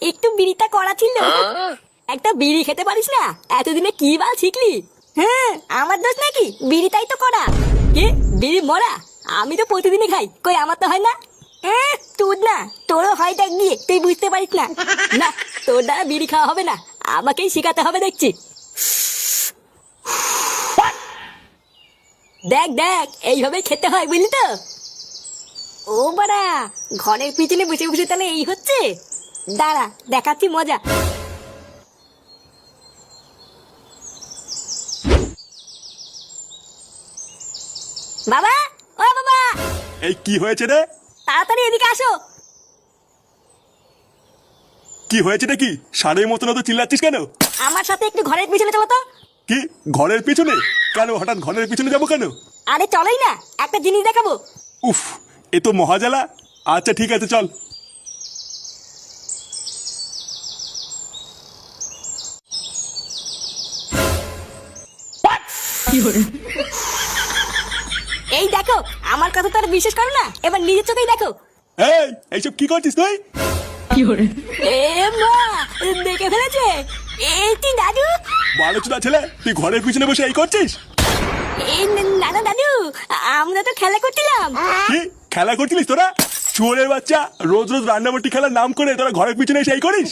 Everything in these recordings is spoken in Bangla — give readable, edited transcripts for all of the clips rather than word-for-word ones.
একটু বিড়িটা করা ছিল। একটা বিড়ি খেতে পারিস না? এতদিনে কি বাল শিখলি? হ্যাঁ, আমার দোষ নাকি? বিড়িটাই তো করা। কি বিড়ি মরা? আমি তো প্রতিদিনই খাই, কই আমার তো হয় না। তোর না, তোরও হয় দেখ গিয়ে, তুই বুঝতে পারিস না। না, তোর দ্বারা বিড়ি খাওয়া হবে না, আমাকেই শিখাতে হবে দেখছি। দেখ দেখ, এইভাবেই খেতে হয় বুঝলি তো। ও বাড়া, ঘরের পিছনে বসে বসে তাহলে এই হচ্ছে। দাঁড়া, দেখাচ্ছি মজা। বাবা, ও বাবা, এই কি হয়েছে রে? তাড়াতাড়ি এদিকে আসো। কি হয়েছে কি? ষাঁড়ের মতন তো চিল্লাচ্ছিস কেন? আমার সাথে একটু ঘরের পিছনে চলো তো। কি ঘরের পিছনে? কেন হঠাৎ ঘরের পিছনে যাবো কেন? আরে চলোই না, একটা জিনিস দেখাবো। উফ, এ তো মহাজালা। আচ্ছা ঠিক আছে চল। এই দেখো, আমার কথা তো আর বিশ্বাস করো না, এবার নিজের চোখেই দেখো। এই এইসব কি করছিস তুই? এ মা, দেখে ফেলেছে। এই তুই দাদু? বারোচুদা ছেলে, তুই ঘরের পিছনে বসে এই করছিস? এই না না দাদু, আমরা তো খেলা করছিলাম। কি খেলা করছিলিস তোরা? চুয়ারের বাচ্চা, রোজ রোজ রান্নাবাটি খেলার নাম করে তোরা ঘরের পিছনে এসে এই করিস?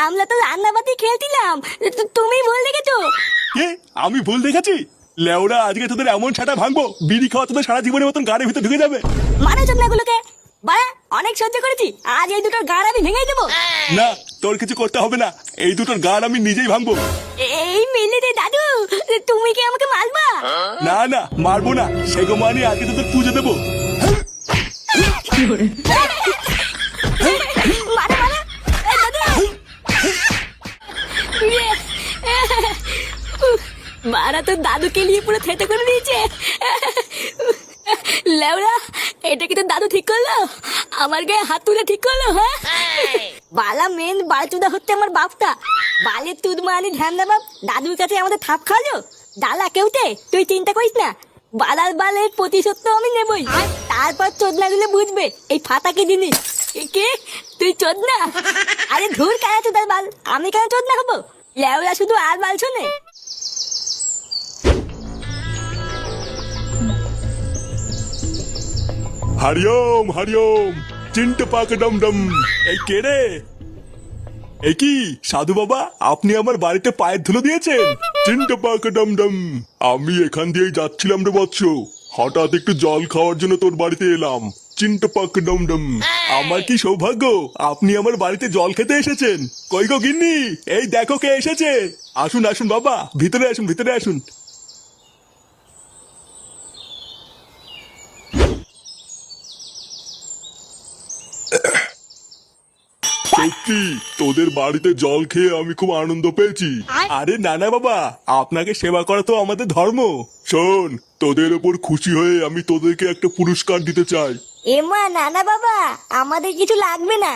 আমরা তো রান্নাবাতি খেলছিলাম, তুমি ভুল দেখেছো। কি আমি ভুল দেখেছি? লেওরা, আজকে তোদের এমন ছাটা ভাঙবো, বিড়ি খাওয়া তোদের সারা জীবনের মতন গাড়ির ভিতরে ঢুকে যাবে। মানো চোদনাগুলোকে, বাড়া অনেক সহ্য করেছি, আজ এই দুটোর গাড় আমি ভেঙে দেবো। না, তোর কিছু করতে হবে না, এই দুটোর গাড় আমি নিজেই ভাঙবো। এই মিলিতে দাদু, তুমি কি আমাকে মারবা? না না, মারবো না, সেগো মানে আজকে তোদের পুজো দেবো। মারো মারো, এই দাদু। মারা তো দাদুকে নিয়ে পুরো থেতে করে দিয়েছে। লেওরা, এটা কি তো দাদু ঠিক করলো? আমার গায়ে হাত তুলে ঠিক করলো? হ্যাঁ, বালা মেন বালচুদা হচ্ছে আমার বাপটা। বালের তুদ মানি ধ্যান দে বাপ, দাদুর কাছে আমাদের থাপ খাওয়ালো। ডালা কেউতে, তুই চিন্তা করিস না, বালার বালের প্রতিশোধ তো আমি নেবই। তারপর চোদনা গুলো বুঝবে এই ফাতা কি জিনিস। কে তুই চোদনা? আরে ধুর, কেন চোদার বাল, আমি কেন চোদনা হবো? লেওরা শুধু আর বাল শোনে। হরিওম হরিওম, চিন্ট পাক ডম ডম। এই কে রে? এই কি সাধু বাবা, আপনি আমার বাড়িতে পায়ের ধুলো দিয়েছেন? চিন্ট পাক ডম ডম। আমি এখান দিয়েই যাচ্ছিলাম রে বৎস, হঠাৎ একটু জল খাওয়ার জন্য তোর বাড়িতে এলাম। চিন্ট পাক ডম ডম। আমার কি সৌভাগ্য, আপনি আমার বাড়িতে জল খেতে এসেছেন। কই গো গিন্নি, এই দেখো কে এসেছে। আসুন আসুন বাবা, ভিতরে আসুন ভিতরে আসুন। সত্যি তোদের বাড়িতে জল খেয়ে আমি খুব আনন্দ পেয়েছি। আরে নানা বাবা, আপনাকে সেবা করা তো আমাদের ধর্ম। শোন, তোদের ওপর খুশি হয়ে আমি তোদেরকে একটা পুরস্কার দিতে চাই। এমা নানা বাবা, আমাদের কিছু লাগবে না,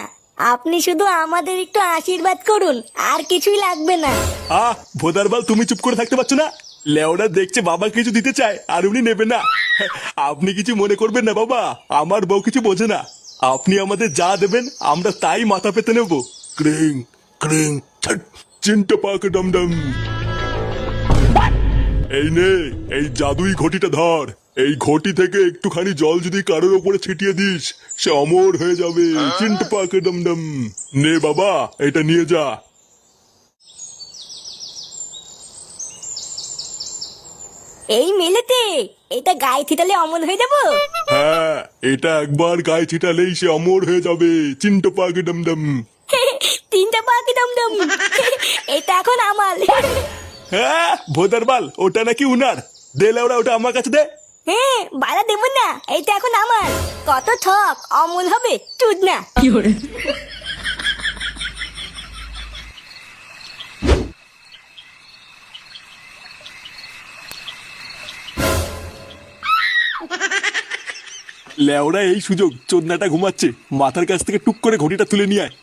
আপনি শুধু আমাদের একটু আশীর্বাদ করুন, আর কিছুই লাগবে না। ভোদারবাল, তুমি চুপ করে থাকতে পারছো না? লেওরা দেখছে বাবা কিছু দিতে চায় আর উনি নেবে না। আপনি কিছু মনে করবেন না বাবা, আমার বউ কিছু বোঝে না। আপনি আমাদের যা দেবেন আমরা তাই মাথা পেতে নেব। ক্রিং ক্রিং চিন্তা পাক ডম ডম। এই নে, এই জাদুই ঘটিটা ধর। এই ঘটি থেকে একটুখানি জল যদি কারোর ওপরে ছিটিয়ে দিস, সে অমর হয়ে যাবে। চিন্তা পাক ডম ডম। নে বাবা, এটা নিয়ে যা। এই মেলেতে এটা গায়ে ছিটালে অমন হয়ে যাবো? হ্যাঁ, এটা একবার গায়ে ছিটালেই সে অমর হয়ে যাবে। চিন্তা পাক ডম ডম। তিনটা পাখি দমদম, এটা এখন আমার। হ্যাঁ ভোদারবাল, ওটা নাকি উনার। দে লেওরা, ওটা আমার কাছে দে। হ্যাঁ, বাড়া দেবো না, এটা এখন আমার। কত ঠক, অমন হবে চুদ না। লেওরা, এই সুযোগ চোদনাটা ঘুমাচ্ছে, মাথার কাছ থেকে টুক করে ঘটিটা তুলে নিয়ে আয়।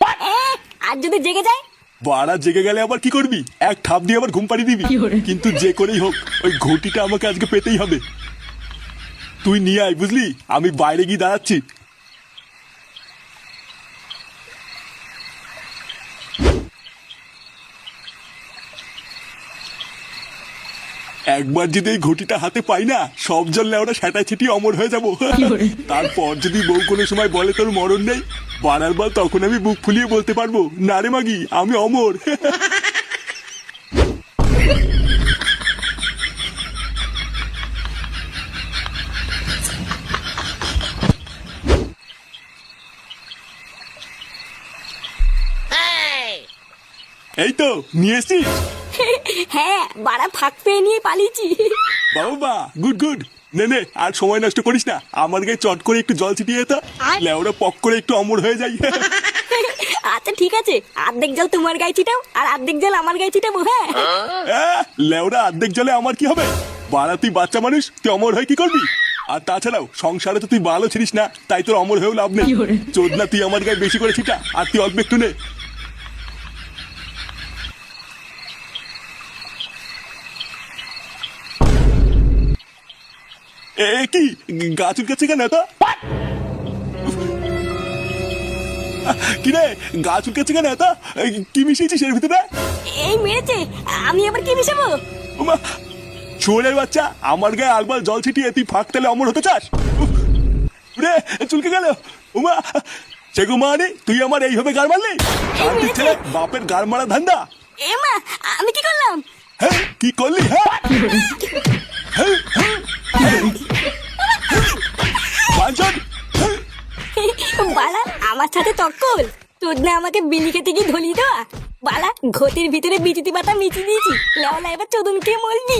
আর যদি জেগে যায়? বাড়া জেগে গেলে আবার কি করবি? এক ঠাপ দিয়ে আবার ঘুম পাড়িয়ে দিবি। কিন্তু যে করেই হোক ওই ঘটিটা আমাকে আজকে পেতেই হবে। তুই নিয়ে আয়, বুঝলি? আমি বাইরে গিয়ে দাঁড়াচ্ছি। একবার যদি এই ঘটিটা হাতে পাই না, সব জল লেওরা সেটা ছিটি অমর হয়ে যাবো। তারপর যদি বউ কোনো সময় বলে তোর মরণ নেই, বাড়ার বল তখন আমি বুক ফুলিয়ে বলতে পারবো, না রে মাগি আমি অমর। এই তো নিয়ে এসছিস? হ্যাঁ, বাড়া ফাঁক পেয়ে নিয়ে পালিয়েছি। বাবা গুড গুড। নে নে, আর সময় নষ্ট করিস না, আমার গায়ে চট করে একটু জল ছিটিয়ে তো, লেওরা পক করে একটু অমর হয়ে যাই। আচ্ছা ঠিক আছে, অর্ধেক জল তোমার গায়ে ছিটাও আর অর্ধেক জল আমার গায়ে ছিটাবো। হ্যাঁ লেওরা অর্ধেক জলে আমার কি হবে? বাড়া তুই বাচ্চা মানুষ, তুই অমর হয়ে কি করবি? আর তাছাড়াও সংসারে তো তুই ভালো ছিলিস না, তাই তোর অমর হয়েও লাভ নেই। চোদ না, তুই আমার গায়ে বেশি করে ছিটা আর তুই অল্প একটু নে। এ কি গা চুলকাচ্ছে কেন এত? কি রে গা চুলকাচ্ছে কেন এত? কি মিশিয়েছিস এর ভিতরে? এই মেরেছে, আমি আবার কি মিশাবো? ওমা, চোরের বাচ্চা, আমার গায়ে আলবাল জল ছিটিয়ে তুই ফাঁক তেলে অমর হতে চাস? রে চুলকে গেল। উমা সেগু মানে তুই আমার এইভাবে গাড় মারলি? শান্তির ছেলে, বাপের গাড় মারা ধান্দা। এ মা, আমি কি করলাম? হ্যাঁ কি করলি? হ্যাঁ বাঞ্চন, বালা আমার সাথে তক্কল, তোর না আমাকে বিলি খেতে গিয়ে ধলি দেওয়া। বালা ঘটির ভিতরে বিচিতি পাতা মিচি দিয়েছি, লেওলা এবার চোদন খেয়ে মরবি।